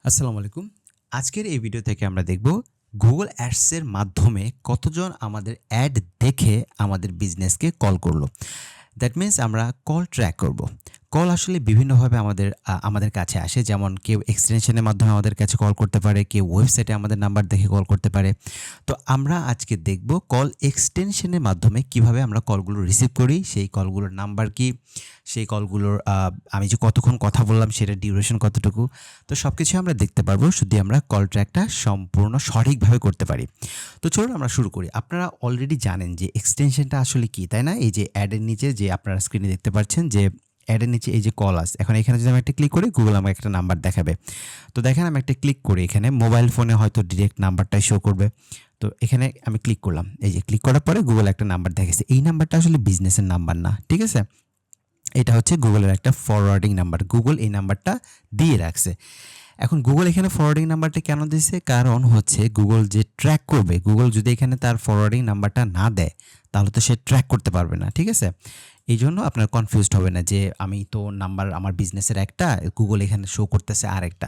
আসসালামু আলাইকুম। আজকের এই ভিডিও থেকে আমরা দেখব Google Ads এর মাধ্যমে কতজন আমাদের অ্যাড দেখে আমাদের বিজনেসকে কল করলো। দ্যাট মিনস আমরা কল ট্র্যাক করব। কল আসলে বিভিন্নভাবে আমাদের কাছে আসে। যেমন কেউ এক্সটেনশনের মাধ্যমে আমাদের কাছে কল করতে পারে, কেউ ওয়েবসাইটে আমাদের নাম্বার দেখে কল করতে পারে। তো আমরা আজকে দেখব কল এক্সটেনশনের মাধ্যমে কিভাবে আমরা কলগুলো রিসিভ করি, সেই কলগুলোর নাম্বার কি, সেই কলগুলোর আমি যে কতক্ষণ কথা বললাম সেটার ডিউরেশন কতটুকু। তো সবকিছু আমরা দেখতে পারবো যদি আমরা কল ট্র্যাকটা সম্পূর্ণ সঠিকভাবে করতে পারি। তো চলুন আমরা শুরু করি। আপনারা অলরেডি জানেন যে এক্সটেনশনটা আসলে কি, তাই না? এই যে অ্যাডের নিচে যে আপনারা স্ক্রিনে দেখতে পাচ্ছেন যে অ্যাডের নিচে এই যে কল আছে। এখন এখানে যদি আমি একটা ক্লিক করি Google আমাকে একটা নাম্বার দেখাবে। তো দেখেন আমি একটা ক্লিক করি এখানে মোবাইল ফোনে হয়তো ডিরেক্ট নাম্বারটাই শো করবে। তো এখানে আমি ক্লিক করলাম। এই যে ক্লিক করার পরে Google একটা নাম্বার দেখাইছে। এই নাম্বারটা আসলে বিজনেসের নাম্বার না। ঠিক আছে? এটা হচ্ছে গুগলের একটা ফরওয়ার্ডিং নাম্বার। গুগল এই নাম্বারটা দিয়ে রাখছে। এখন গুগল এখানে ফরওয়ার্ডিং নাম্বারটা কেন দিয়েছে? কারণ হচ্ছে গুগল যে ট্র্যাক করবে, গুগল যদি এখানে তার ফরওয়ার্ডিং নাম্বারটা না দেয় তাহলে তো সে ট্র্যাক করতে পারবে না। ঠিক আছে? এই জন্য আপনার কনফিউজড হবে না যে আমি তো নাম্বার আমার বিজনেসের একটা, গুগল এখানে শো করতেছে আরেকটা।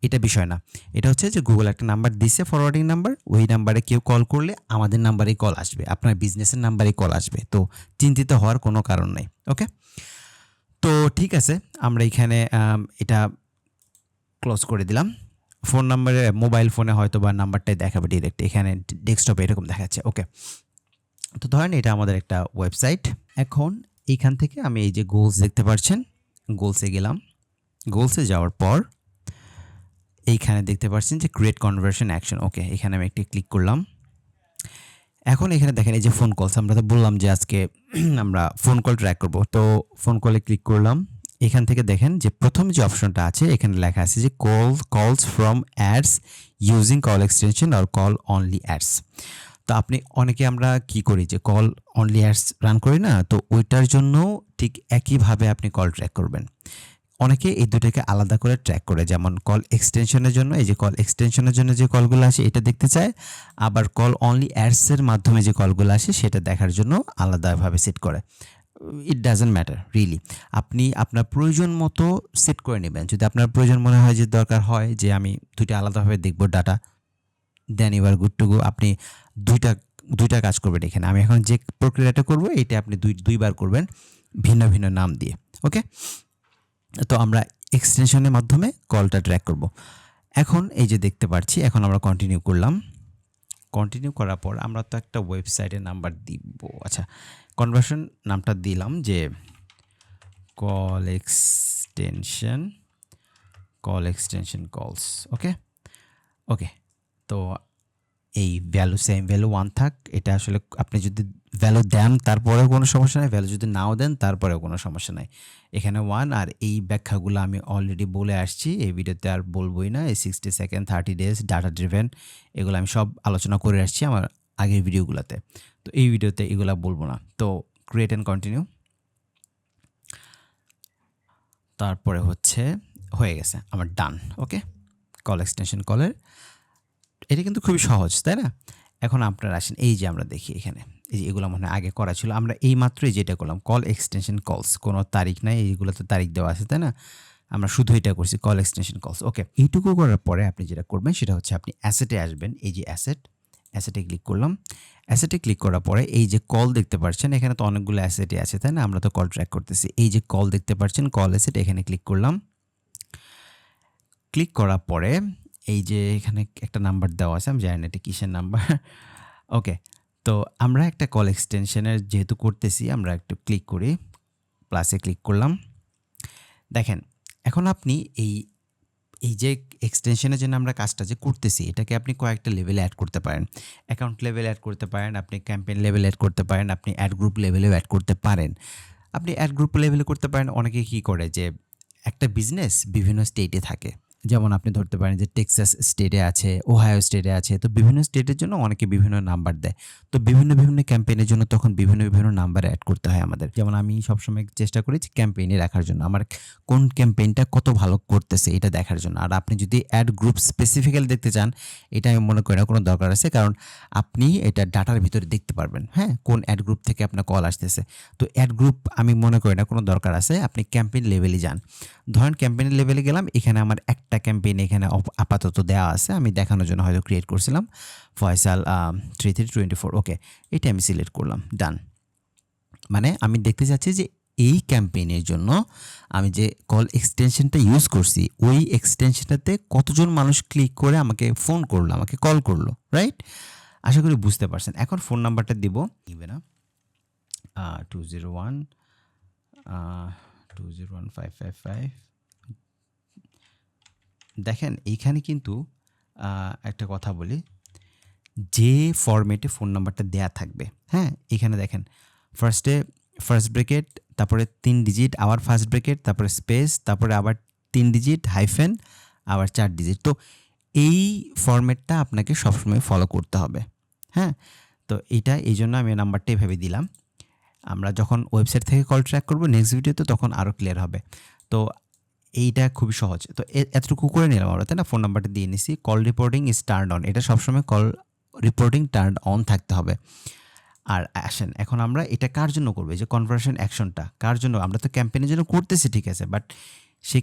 এটা বিষয় না। এটা হচ্ছে যে গুগল একটা নাম্বার দিছে ফরওয়ার্ডিং নাম্বার, ওই নাম্বারে কেউ কল করলে আমাদের নাম্বারেই কল আসবে, আপনার বিজনেসের নাম্বারেই কল আসবে। তো চিন্তিত হওয়ার কোনো কারণ নেই। ওকে? তো ঠিক আছে, আমরা এখানে এটা ক্লোজ করে দিলাম। ফোন নাম্বারে মোবাইল ফোনে হয়তো বা নাম্বারটাই দেখাবে ডিরেক্ট, এখানে ডেস্কটপে এরকম দেখাচ্ছে। ওকে, তো ধরেন এটা আমাদের একটা ওয়েবসাইট। এখন এইখান থেকে আমি এই যে গোলস দেখতে পাচ্ছেন, গোলসে গেলাম। গোলসে যাওয়ার পর এইখানে দেখতে পাচ্ছেন যে ক্রিয়েট কনভার্সন অ্যাকশন। ওকে, এখানে আমি একটি ক্লিক করলাম। এখন এখানে দেখেন এই যে ফোন কলস, আমরা তো বললাম যে আজকে আমরা ফোন কল ট্র্যাক করব। তো ফোন কলে ক্লিক করলাম। এখান থেকে দেখেন যে প্রথম যে অপশনটা আছে এখানে লেখা আছে যে কলস from ads using call extension or call only ads. তো আপনি অনেকে আমরা কি করি যে কল অনলি অ্যাডস রান করি না, তো ওইটার জন্য ঠিক একইভাবে আপনি কল ট্র্যাক করবেন। অনেকে এই দুটোকে আলাদা করে ট্র্যাক করে, যেমন কল এক্সটেনশনের জন্য এই যে কল এক্সটেনশনের জন্য যে কলগুলো আসে এটা দেখতে চায়, আবার কল অনলি অ্যাডসের মাধ্যমে যে কলগুলো আসে সেটা দেখার জন্য আলাদাভাবে সেট করে। ইট ডাজন্ট ম্যাটার রিয়েলি, আপনি আপনার প্রয়োজন মতো সেট করে নেবেন। যদি আপনার প্রয়োজন মনে হয় যে দরকার হয় যে আমি দুইটা আলাদাভাবে দেখব ডাটা, দেন এবার গুড টু গো। আপনি দুইটা কাজ করবেন এখানে। আমি এখন যে প্রক্রিয়াটা করব এটা আপনি দুইবার করবেন ভিন্ন ভিন্ন নাম দিয়ে। ওকে, তো আমরা এক্সটেনশনের মাধ্যমে কলটা ট্র্যাক করব। এখন এই যে দেখতে পাচ্ছি, এখন আমরা কন্টিনিউ করলাম। কন্টিনিউ করার পর আমরা তো একটা ওয়েবসাইটের নাম্বার দিব। আচ্ছা, কনভার্সন নামটা দিলাম যে কল এক্সটেনশন কলস। ওকে ওকে, তো এই ভ্যালু সেম ভ্যালু 1 থাক। এটা আসলে আপনি যদি ভ্যালু দেন তারপরেও কোনো সমস্যা নাই, ভ্যালু যদি নাও দেন তারপরেও কোনো সমস্যা নাই। এখানে 1, আর এই ব্যাখ্যাগুলো আমি অলরেডি বলে আসছি, এই ভিডিওতে আর বলবোই না। এই 60 সেকেন্ড, 30 ডেজ, ডাটা ড্রিভেন, এগুলো আমি সব আলোচনা করে আসছি আমার আগের ভিডিওগুলোতে। তো এই ভিডিওতে এগুলো বলবো না। তো ক্রিয়েট অ্যান্ড কন্টিনিউ, তারপরে হচ্ছে হয়ে গেছে আমার ডান। ওকে, কল এক্সটেনশন কলের এটা কিন্তু খুবই সহজ, তাই না? এখন আপনারা আসেন, এই যে আমরা দেখি এখানে এই যে এগুলো মনে হয় আগে করা ছিল। আমরা এই মাত্রই যেটা করলাম কল এক্সটেনশন কলস, কোনো তারিখ নাই, এইগুলোতে তারিখ দেওয়া আছে, তাই না? আমরা শুধু এটা করছি কল এক্সটেনশন কলস। ওকে, এইটুকু করার পরে আপনি যেটা করবেন সেটা হচ্ছে আপনি অ্যাসেটে আসবেন। এই যে অ্যাসেটে ক্লিক করলাম। অ্যাসেটে ক্লিক করার পরে এই যে কল দেখতে পাচ্ছেন, এখানে তো অনেকগুলো অ্যাসেটই আছে, তাই না? আমরা তো কল ট্র্যাক করতেছি। এই যে কল দেখতে পাচ্ছেন, কল অ্যাসেট, এখানে ক্লিক করলাম। ক্লিক করার পরে এই যে এখানে একটা নাম্বার দেওয়া আছে, আমি জানি না এটা কিসের নাম্বার। ওকে, তো আমরা একটা কল এক্সটেনশনের যেহেতু করতেছি, আমরা একটু ক্লিক করি, প্লাসে ক্লিক করলাম। দেখেন এখন আপনি এই যে এক্সটেনশনের জন্য আমরা কাজটা যে করতেছি এটাকে আপনি কয়েকটা লেভেলে অ্যাড করতে পারেন। অ্যাকাউন্ট লেভেলে অ্যাড করতে পারেন, আপনি ক্যাম্পেইন লেভেলে অ্যাড করতে পারেন, আপনি অ্যাড গ্রুপ লেভেলেও অ্যাড করতে পারেন। আপনি অ্যাড গ্রুপ লেভেলে করতে পারেন। অনেকে কী করে যে একটা বিজনেস বিভিন্ন স্টেটে থাকে, যেমন আপনি ধরতে পারেন যে টেক্সাস স্টেটে আছে, ওহাইও স্টেটে আছে। তো বিভিন্ন স্টেটের জন্য অনেকে বিভিন্ন নাম্বার দেয়। তো বিভিন্ন ক্যাম্পেইনের জন্য তখন বিভিন্ন নাম্বার অ্যাড করতে হয় আমাদের। যেমন আমি সবসময় চেষ্টা করি যে ক্যাম্পেইনে রাখার জন্য, আমার কোন ক্যাম্পেইনটা কত ভালো করতেছে এটা দেখার জন্য। আর আপনি যদি অ্যাড গ্রুপ স্পেসিফিক্যালি দেখতে চান, এটা আমি মনে করি না কোনো দরকার আছে, কারণ আপনি এটা ডাটার ভিতরে দেখতে পারবেন, হ্যাঁ, কোন অ্যাড গ্রুপ থেকে আপনার কল আসতেছে। তো অ্যাড গ্রুপ আমি মনে করি না কোনো দরকার আছে, আপনি ক্যাম্পেইন লেভেলে যান। ধরেন ক্যাম্পেইন লেভেলে গেলাম, এখানে আমার একটা একটা ক্যাম্পেইন এখানে আপাতত দেওয়া আছে, আমি দেখানোর জন্য হয়তো ক্রিয়েট করছিলাম। ফয়সাল 3324, ওকে, এটা আমি সিলেক্ট করলাম, ডান। মানে আমি দেখতে চাচ্ছি যে এই ক্যাম্পেইনের জন্য আমি যে কল এক্সটেনশনটা ইউজ করছি, ওই এক্সটেনশনটাতে কতজন মানুষ ক্লিক করে আমাকে ফোন করলো, আমাকে কল করলো, রাইট? আশা করি বুঝতে পারছেন। এখন ফোন নাম্বারটা দিব, নিবে না, 201 555। দেখেন এইখানে কিন্তু একটা কথা বলি, যে ফরম্যাটে ফোন নাম্বারটা দেয়া থাকবে, হ্যাঁ, এখানে দেখেন ফার্স্ট ব্র্যাকেট, তারপরে 3 ডিজিট, আবার ফার্স্ট ব্র্যাকেট, তারপরে স্পেস, তারপরে আবার 3 ডিজিট, হাইফেন, আবার 4 ডিজিট। তো এই ফরম্যাটটা আপনাকে সবসময় ফলো করতে হবে, হ্যাঁ। তো এই জন্য আমি নাম্বারটা এভাবে দিলাম। আমরা যখন ওয়েবসাইট থেকে কল ট্র্যাক করব নেক্সট ভিডিওতে, তখন আরও ক্লিয়ার হবে। তো এইটা খুবই সহজ। তো এতটুকু করে নিলাম আমরা, তাই না? ফোন নাম্বারটা দিয়ে নিছি। Call reporting is turn on, এটা সবসময় কল রিপোর্টিং টার্ন অন থাকতে হবে। আর আসেন এখন আমরা এটা কার জন্য করবো, এই যে কনভার্সন অ্যাকশনটা কার জন্য? আমরা তো ক্যাম্পেইনের জন্য করতেছি, ঠিক আছে, বাট সে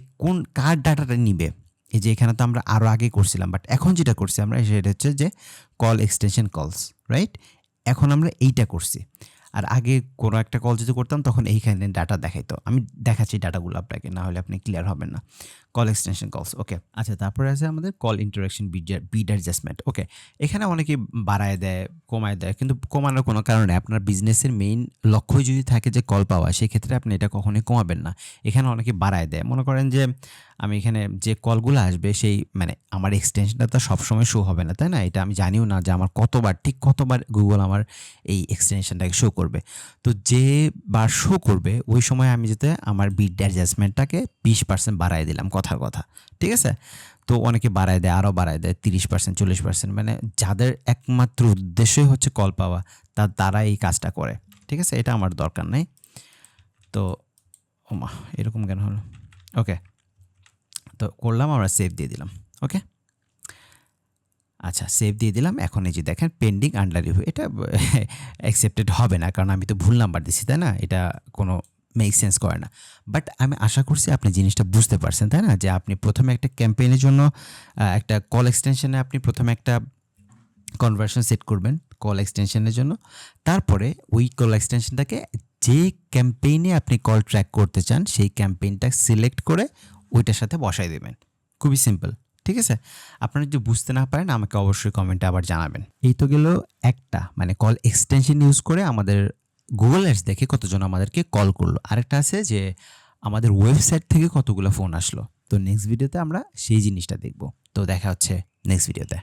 কার ডাটাটা নিবে? এই যে এখানে তো আমরা আরও আগে করছিলাম, বাট এখন যেটা করছি আমরা সেটা হচ্ছে যে কল এক্সটেনশন কলস, রাইট? এখন আমরা এইটা করছি। আর আগে কোনো একটা কল যদি করতাম তখন এইখানে ডাটা দেখাইতো। আমি দেখাচ্ছি ডাটাগুলো আপনাকে, না হলে আপনি ক্লিয়ার হবেন না। কল এক্সটেনশন কলস, ওকে। আচ্ছা, তারপরে আছে আমাদের কল ইন্টারাকশন বিড অ্যাডজাস্টমেন্ট, ওকে। এখানে অনেকে বাড়ায় দেয়, কমায় দেয়, কিন্তু কমানোর কোনো কারণ নেই। আপনার বিজনেসের মেইন লক্ষ্যই যদি থাকে যে কল পাওয়া, সেক্ষেত্রে আপনি এটা কখনোই কমাবেন না। এখানে অনেকে বাড়ায় দেয়, মনে করেন যে আমি এখানে যে কলগুলো আসবে সেই মানে আমার এক্সটেনশনটা তো সবসময় শো হবে না, তাই না? এটা আমি জানিও না যে আমার কতবার গুগল আমার এই এক্সটেনশনটাকে শো করবে। তো যে বার শো করবে ওই সময় আমি যাতে আমার বিড অ্যাডজাস্টমেন্টটাকে 20% বাড়ায় দিলাম, কথার কথা, ঠিক আছে? তো অনেকে বাড়ায় দেয়, আরও বাড়ায় দেয় 30%, 40%, মানে যাদের একমাত্র উদ্দেশ্যই হচ্ছে কল পাওয়া, তারা এই কাজটা করে, ঠিক আছে? এটা আমার দরকার নেই। তো ওমা, এরকম কেন হলো? ওকে, তো করলাম, আমরা সেভ দিয়ে দিলাম, ওকে। আচ্ছা, সেভ দিয়ে দিলাম। এখন এই যে দেখেন পেন্ডিং আন্ডার রিভিউ, এটা অ্যাকসেপ্টেড হবে না, কারণ আমি তো ভুল নাম্বার দিচ্ছি, তাই না? এটা কোনো মেক সেন্স করে না। বাট আমি আশা করছি আপনি জিনিসটা বুঝতে পারছেন, তাই না? যে আপনি প্রথমে একটা ক্যাম্পেইনের জন্য একটা কল এক্সটেনশনে আপনি প্রথমে একটা কনভার্সন সেট করবেন কল এক্সটেনশনের জন্য। তারপরে ওই কল এক্সটেনশনটাকে যে ক্যাম্পেইনে আপনি কল ট্র্যাক করতে চান সেই ক্যাম্পেইনটা সিলেক্ট করে ওইটার সাথে বসাই দেবেন। খুবই সিম্পল, ঠিক আছে? আপনারা যদি বুঝতে না পারেন আমাকে অবশ্যই কমেন্টে আবার জানাবেন। এই তো গেল একটা, মানে কল এক্সটেনশন ইউজ করে আমাদের গুগল অ্যাডস দেখে কতজন আমাদেরকে কল করলো। আরেকটা আছে যে আমাদের ওয়েবসাইট থেকে কতগুলো ফোন আসলো। তো নেক্সট ভিডিওতে আমরা সেই জিনিসটা দেখব। তো দেখা হচ্ছে নেক্সট ভিডিওতে।